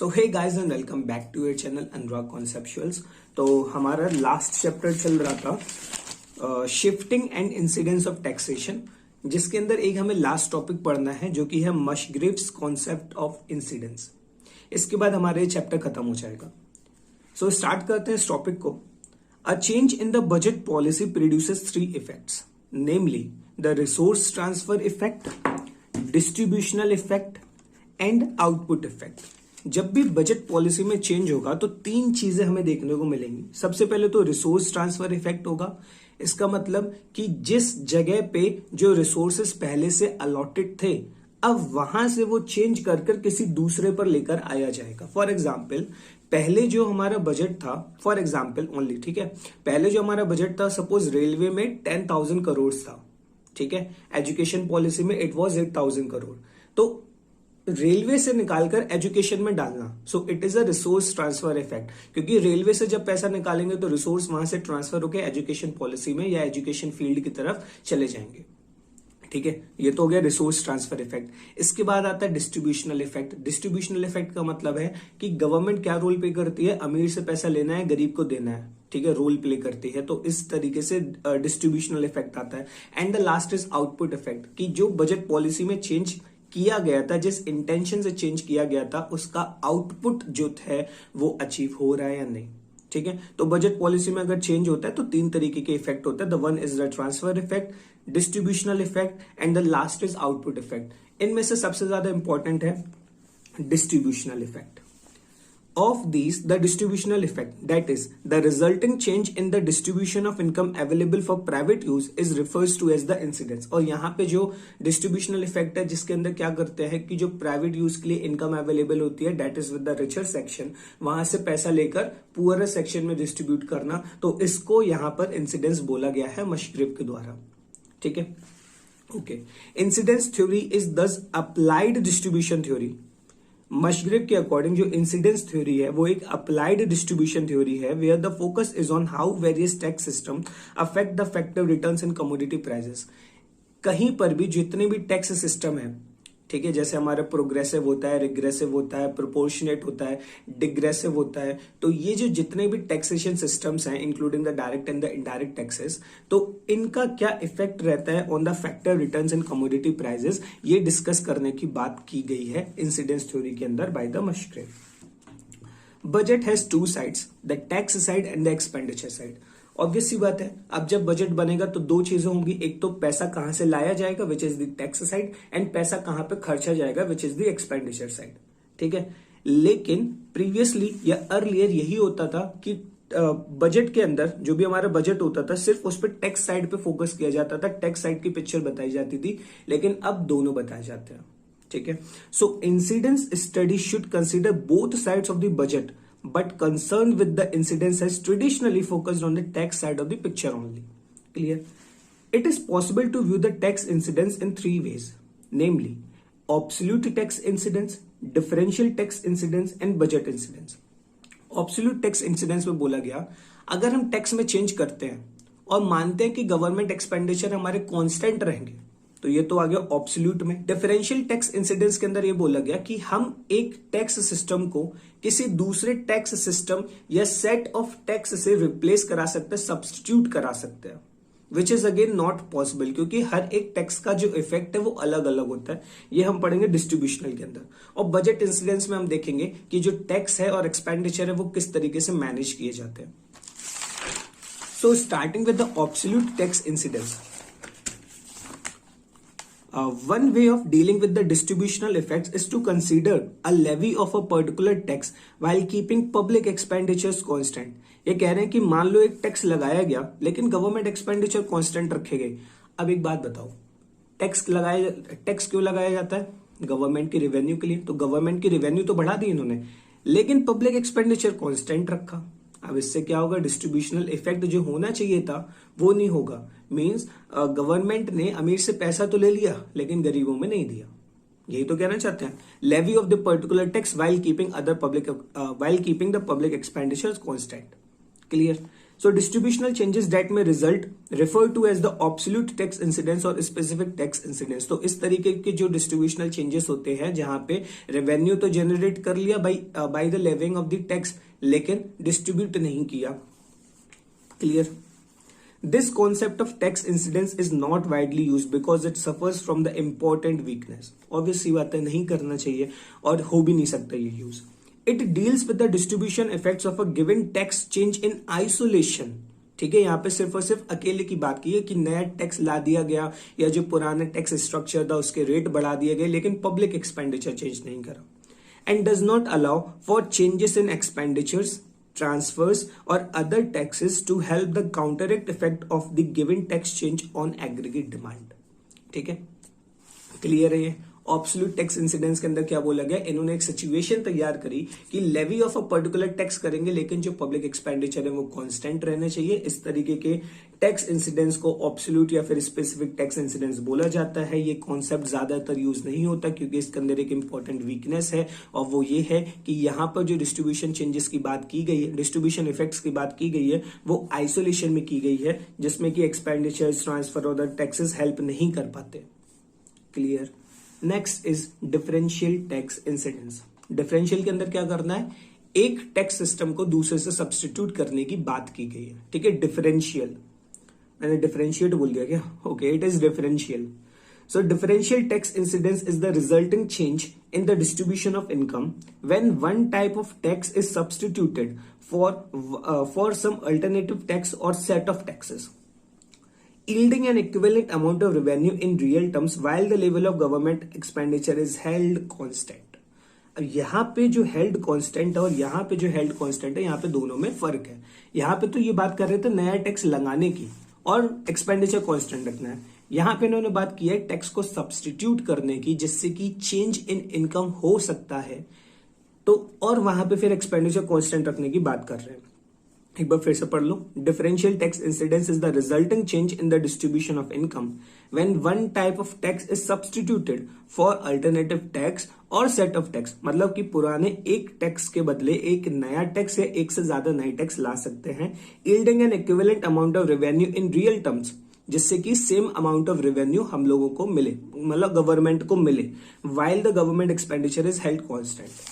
So hey guys and welcome back to your channel Anurag conceptuals. तो हमारा last chapter चल रहा था shifting and incidence of taxation, जिसके अंदर एक हमें लास्ट टॉपिक पढ़ना है जो कि है मशग्रिव्स कॉन्सेप्ट ऑफ इंसिडेंस। इसके बाद हमारा ये चैप्टर खत्म हो जाएगा। सो स्टार्ट करते हैं इस टॉपिक को। A change in the budget policy produces three effects, namely the resource transfer effect, distributional effect and output effect. जब भी बजट पॉलिसी में चेंज होगा तो तीन चीजें हमें देखने को मिलेंगी। सबसे पहले तो रिसोर्स ट्रांसफर इफेक्ट होगा। इसका मतलब कि जिस जगह पे जो रिसोर्सेस पहले से अलॉटेड थे, अब वहां से वो चेंज कर किसी दूसरे पर लेकर आया जाएगा। फॉर एग्जाम्पल, पहले जो हमारा बजट था, फॉर एग्जाम्पल ओनली, ठीक है, पहले जो हमारा बजट था, सपोज रेलवे में 10,000 करोड़ था, ठीक है, एजुकेशन पॉलिसी में इट वॉज 8,000 करोड़। तो रेलवे से निकालकर एजुकेशन में डालना, so it is a resource transfer effect, क्योंकि रेलवे से जब पैसा निकालेंगे तो रिसोर्स वहां से ट्रांसफर होकर एजुकेशन पॉलिसी में या एजुकेशन फील्ड की तरफ चले जाएंगे। ठीक है, ये तो हो गया रिसोर्स ट्रांसफर इफेक्ट। इसके बाद आता है डिस्ट्रीब्यूशनल इफेक्ट। डिस्ट्रीब्यूशनल इफेक्ट का मतलब है कि गवर्नमेंट क्या रोल प्ले करती है, अमीर से पैसा लेना है, गरीब को देना है, ठीक है, रोल प्ले करती है। तो इस तरीके से डिस्ट्रीब्यूशनल इफेक्ट आता है। And the last is output effect, कि जो बजट पॉलिसी में चेंज किया गया था, जिस इंटेंशन से चेंज किया गया था, उसका आउटपुट जो है वो अचीव हो रहा है या नहीं। ठीक है, तो बजट पॉलिसी में अगर चेंज होता है तो तीन तरीके के इफेक्ट होता है। The one is the transfer effect, distributional effect and the last is output effect. इनमें से सबसे ज्यादा इंपॉर्टेंट है distributional effect. Of these, the distributional effect, that is, the resulting change in the distribution of income available for private use, is refers to as the incidence। और यहाँ पे जो distributional effect है, जिसके अंदर क्या करते हैं कि जो प्राइवेट यूज के लिए इनकम अवेलेबल होती है, that is with the richer section, वहां से पैसा लेकर पुअर सेक्शन में डिस्ट्रीब्यूट करना, तो इसको यहाँ पर इंसिडेंस बोला गया है मशग्रिव के द्वारा। ठीक है, okay. Incidence theory is this applied distribution theory. Musgrave के अकॉर्डिंग जो इंसिडेंस थ्योरी है वो एक अप्लाइड डिस्ट्रीब्यूशन थ्योरी है, where the focus is on how various tax system affect the factor returns in commodity prices. कहीं पर भी जितने भी टैक्स सिस्टम है, ठीक है, जैसे हमारा प्रोग्रेसिव होता है, रिग्रेसिव होता है, प्रोपोर्शनेट होता है, डिग्रेसिव होता है, तो ये जो जितने भी टैक्सेशन सिस्टम्स हैं, including the direct and the indirect taxes, तो इनका क्या इफेक्ट रहता है on the factor returns in commodity prices, ये डिस्कस करने की बात की गई है इंसिडेंस थ्योरी के अंदर by the Musgrave. Budget has two sides, the tax side and the expenditure side. Obvious सी बात है, अब जब बजट बनेगा तो दो चीजें होंगी, एक तो पैसा कहां से लाया जाएगा which is the tax side, and पैसा कहां पे खर्चा जाएगा which is the expenditure side. ठीक है, लेकिन प्रीवियसली या अर्लियर यही होता था कि बजट के अंदर जो भी हमारा बजट होता था, सिर्फ उस पर टैक्स साइड पे फोकस किया जाता था, टैक्स साइड की पिक्चर बताई जाती थी, लेकिन अब दोनों बताए जाते हैं। ठीक है, so incidence study should consider both sides of the budget, but concerned with the incidence has traditionally focused on the tax side of the picture only. Clear? It is possible to view the tax incidence in three ways, namely absolute tax incidence, differential tax incidence and budget incidence. Absolute tax incidence में बोला गया, अगर हम tax में change करते हैं और मानते हैं कि गवर्नमेंट एक्सपेंडिचर हमारे कांस्टेंट रहेंगे, तो ये तो आ गया ऑब्सोल्यूट में। डिफरेंशियल टैक्स इंसिडेंस के अंदर ये बोला गया कि हम एक टैक्स सिस्टम को किसी दूसरे टैक्स सिस्टम या सेट ऑफ टैक्स से रिप्लेस करा सकते हैं, सब्स्टिट्यूट करा सकते हैं, which is again not possible, क्योंकि हर एक टैक्स का जो इफेक्ट है वो अलग अलग होता है। ये हम पढ़ेंगे डिस्ट्रीब्यूशनल के अंदर। और बजट इंसिडेंस में हम देखेंगे कि जो टैक्स है और एक्सपेंडिचर है वो किस तरीके से मैनेज किए जाते हैं। So starting with the absolute tax incidence, one way of dealing with the distributional effects is to consider a levy of a particular tax while keeping public expenditures constant। ये कह रहे हैं कि मान लो एक टैक्स लगाया गया लेकिन गवर्नमेंट एक्सपेंडिचर कांस्टेंट रखे गए। अब एक बात बताओ, टैक्स क्यों लगाया जाता है? गवर्नमेंट की रेवेन्यू के लिए। तो गवर्नमेंट की रेवेन्यू तो बढ़ा दी इन्होंने, लेकिन पब्लिक एक्सपेंडिचर कांस्टेंट रखा। अब इससे क्या होगा, डिस्ट्रीब्यूशनल इफेक्ट जो होना चाहिए था वो नहीं होगा। मींस गवर्नमेंट ने अमीर से पैसा तो ले लिया लेकिन गरीबों में नहीं दिया। यही तो कहना चाहते हैं। Levy of the particular tax while keeping the public expenditures constant। Clear? So distributional changes that may result refer to as the absolute tax incidence और specific tax incidence. तो इस तरीके के जो distributional changes होते हैं जहां पे revenue तो generate कर लिया by the levying of the tax, लेकिन distribute नहीं किया. Clear? This concept of tax incidence is not widely used because it suffers from the important weakness. Obviously बात है, नहीं करना चाहिए और हो भी नहीं सकता ये use. It deals with the distribution effects of a given tax change in isolation. ठीक है, यहाँ पे सिर्फ और सिर्फ अकेले की बात की है कि नया टैक्स ला दिया गया या जो पुराना टैक्स स्ट्रक्चर था उसके रेट बढ़ा दिए गए, लेकिन पब्लिक एक्सपेंडिचर चेंज नहीं करा. And does not allow for changes in expenditures, transfers or other taxes to help the counteract effect of the given tax change on aggregate demand. ठीक है, क्लियर है ये. ऑब्सोल्यूट टैक्स इंसिडेंस के अंदर क्या बोला गया, इन्होंने एक सिचुएशन तैयार करी कि levy of a particular tax करेंगे लेकिन जो पब्लिक एक्सपेंडिचर है वो कांस्टेंट रहने चाहिए. इस तरीके के टैक्स इंसिडेंस को ऑब्सोल्यूट या फिर स्पेसिफिक टैक्स इंसिडेंस बोला जाता है. ये कॉन्सेप्ट ज्यादातर यूज नहीं होता क्योंकि इसके अंदर एक इंपॉर्टेंट वीकनेस है और वो ये है कि यहाँ पर जो डिस्ट्रीब्यूशन चेंजेस की बात की गई है, डिस्ट्रीब्यूशन इफेक्ट्स की बात की गई है, वो आइसोलेशन में की गई है जिसमें कि एक्सपेंडिचर, ट्रांसफर और टैक्सेस हेल्प नहीं कर पाते. Clear. Next is differential tax incidence. Differential के अंदर क्या करना है, एक टैक्स सिस्टम को दूसरे से सब्स्टिट्यूट करने की बात की गई है. ठीक है, डिफरेंशियल, मैंने डिफरेंशिएट बोल दिया क्या, okay, it is differential. So differential tax incidence is the resulting change in the distribution of income when one type of tax is substituted for some alternative tax or set of taxes, yielding an equivalent amount of revenue in real terms while the level of government expenditure is held constant. अब यहाँ पे जो held constant है और यहाँ पे जो held constant है, यहाँ पे दोनों में फर्क है. यहाँ पे तो ये बात कर रहे थे नया टैक्स लगाने की और एक्सपेंडिचर कांस्टेंट रखना है. यहाँ पे इन्होंने बात की है टैक्स को सब्सटीट्यूट करने की जिससे कि चेंज इन इनकम हो सकता है, तो और वहां पे फिर एक्सपेंडिचर कांस्टेंट रखने की बात कर रहे हैं. एक बार फिर से पढ़ लो. Differential tax incidence is the resulting change in the distribution of income when one type of tax is substituted for alternative tax or set of tax. मतलब कि पुराने एक टैक्स के बदले एक नया टैक्स या एक से ज्यादा नए टैक्स ला सकते हैं, yielding N equivalent amount of revenue in real terms, जिससे कि सेम अमाउंट ऑफ रेवेन्यू हम लोगों को मिले, मतलब गवर्नमेंट को मिले, while the government expenditure is held constant.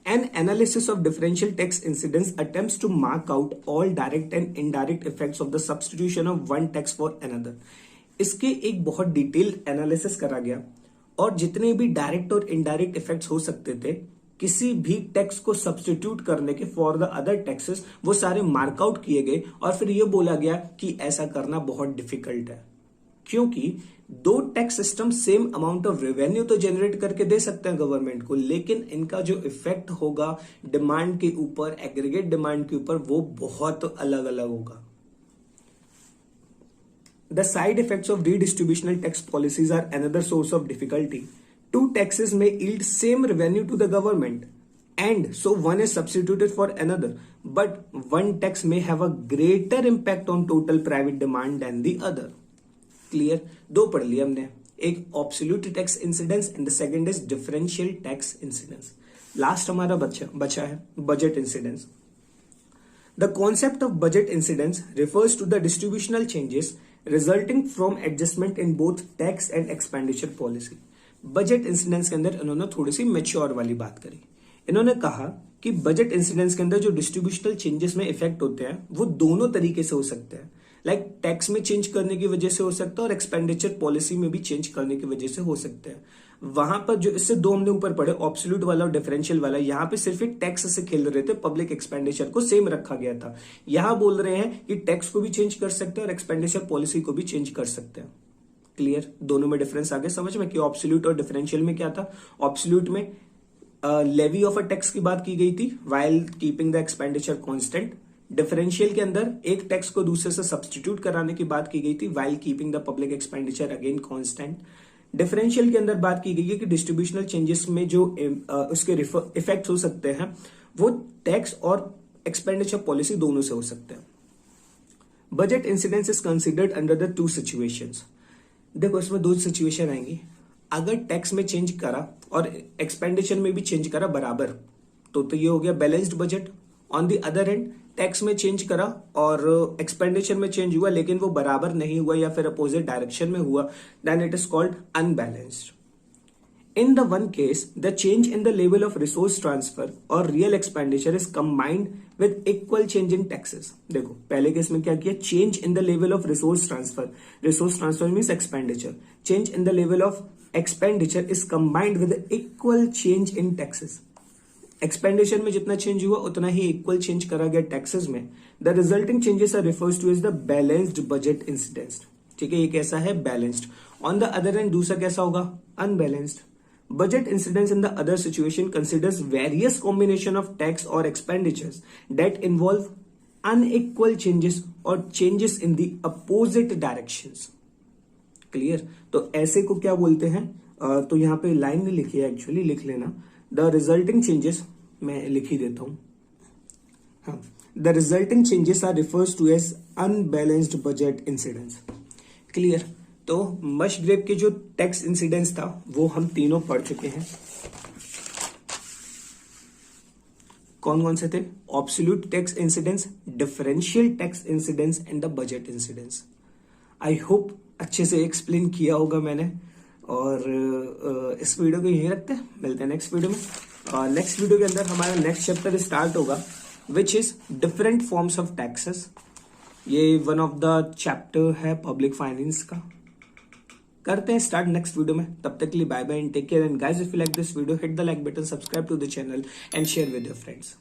An analysis of differential tax incidence attempts to mark out all direct and indirect effects of the substitution of one tax for another. इसके एक बहुत detailed analysis करा गया और जितने भी direct और indirect effects हो सकते थे किसी भी टैक्स को सब्स्टिट्यूट करने के फॉर द अदर टैक्सेस, वो सारे मार्कआउट किए गए और फिर ये बोला गया कि ऐसा करना बहुत डिफिकल्ट है क्योंकि दो tax system same amount of revenue तो जनरेट करके दे सकते हैं गवर्नमेंट को, लेकिन इनका जो इफेक्ट होगा डिमांड के ऊपर, एग्रीगेट डिमांड के ऊपर, वो बहुत अलग अलग होगा. The side effects of redistributional tax policies are another source of difficulty. Two taxes may yield same revenue to the government and so one is substituted for another, but one tax may have a greater impact on total private demand than the other. Clear? दो पढ़ लिया हमने, एक absolute tax incidence and the second is differential tax incidence. Last हमारा बचा है budget incidence. The concept of budget incidence refers to the distributional changes resulting from adjustment in both tax and expenditure policy. Budget incidence के अंदर इन्होंने थोड़ी सी mature वाली बात करी. इन्होंने कहा कि बजट इंसिडेंस के अंदर जो डिस्ट्रीब्यूशनल चेंजेस में इफेक्ट होते हैं वो दोनों तरीके से हो सकते हैं. लाइक टैक्स में चेंज करने की वजह से हो सकता है और एक्सपेंडिचर पॉलिसी में भी चेंज करने की वजह से हो सकते हैं. वहां पर जो इससे दो हमने ऊपर पढ़े, ऑब्सोल्यूट वाला और डिफरेंशियल वाला, यहाँ पे सिर्फ एक टैक्स से खेल रहे थे, पब्लिक एक्सपेंडिचर को सेम रखा गया था. यहां बोल रहे हैं कि टैक्स को भी चेंज कर सकते हैं और एक्सपेंडिचर पॉलिसी को भी चेंज कर सकते हैं. क्लियर? दोनों में डिफरेंस आगे समझ में कि ऑब्सोल्यूट और डिफरेंशियल में क्या था. ऑब्सोल्यूट में लेवी ऑफ अ टैक्स की बात की गई थी while keeping the expenditure constant. Differential के अंदर एक टैक्स को दूसरे से सब्स्टिट्यूट कराने की बात की गई थी while keeping the public expenditure again constant. Differential के अंदर बात की गई है कि डिस्ट्रीब्यूशनल चेंजेस में जो उसके इफेक्ट हो सकते हैं वो टैक्स और एक्सपेंडिचर पॉलिसी दोनों से हो सकते हैं. Budget incidence is considered under the two situations. देखो इसमें दो सिचुएशन आएंगी. अगर टैक्स में चेंज करा और एक्सपेंडिचर में भी चेंज करा बराबर तो ये हो गया balanced budget. On the other and tax में चेंज करा और एक्सपेंडिचर में चेंज हुआ लेकिन वो बराबर नहीं हुआ या फिर अपोजिट डायरेक्शन में हुआ, then it is called unbalanced. In the one case, the change in the level of resource transfer or real expenditure is combined with equal change in taxes. देखो पहले केस में क्या किया, change in the level of resource transfer means expenditure. Change in the level of expenditure is combined with equal change in taxes. Expenditure में जितना change हुआ उतना ही equal change करा गया टैक्सेस में. The resulting changes are refers to as the balanced budget incidence. ठीक है, ये कैसा है, balanced. On the other end दूसरा कैसा होगा, unbalanced. Budget incidence in the other situation considers various combination of tax or expenditures that involve unequal changes or changes in the opposite directions. Clear? तो ऐसे को क्या बोलते हैं, तो यहाँ पे लाइन नहीं लिखी है, एक्चुअली लिख लेना. The resulting changes, मैं लिख ही देता हूं. हाँ, the resulting changes are refers to as unbalanced budget incidence. Clear? तो मशग्रेव के जो टैक्स इंसिडेंस था वो हम तीनों पढ़ चुके हैं. कौन कौन से थे, absolute tax incidence, differential tax incidence and the budget incidence. I hope अच्छे से एक्सप्लेन किया होगा मैंने. और इस वीडियो को यहीं रखते हैं, मिलते हैं नेक्स्ट वीडियो में. नेक्स्ट वीडियो के अंदर हमारा नेक्स्ट चैप्टर स्टार्ट होगा which is different forms of taxes. ये वन ऑफ द चैप्टर है पब्लिक फाइनेंस का. करते हैं स्टार्ट नेक्स्ट वीडियो में. तब तक के लिए bye bye and take care. And guys, if you like this video, hit the like button, subscribe to the channel and share with your friends.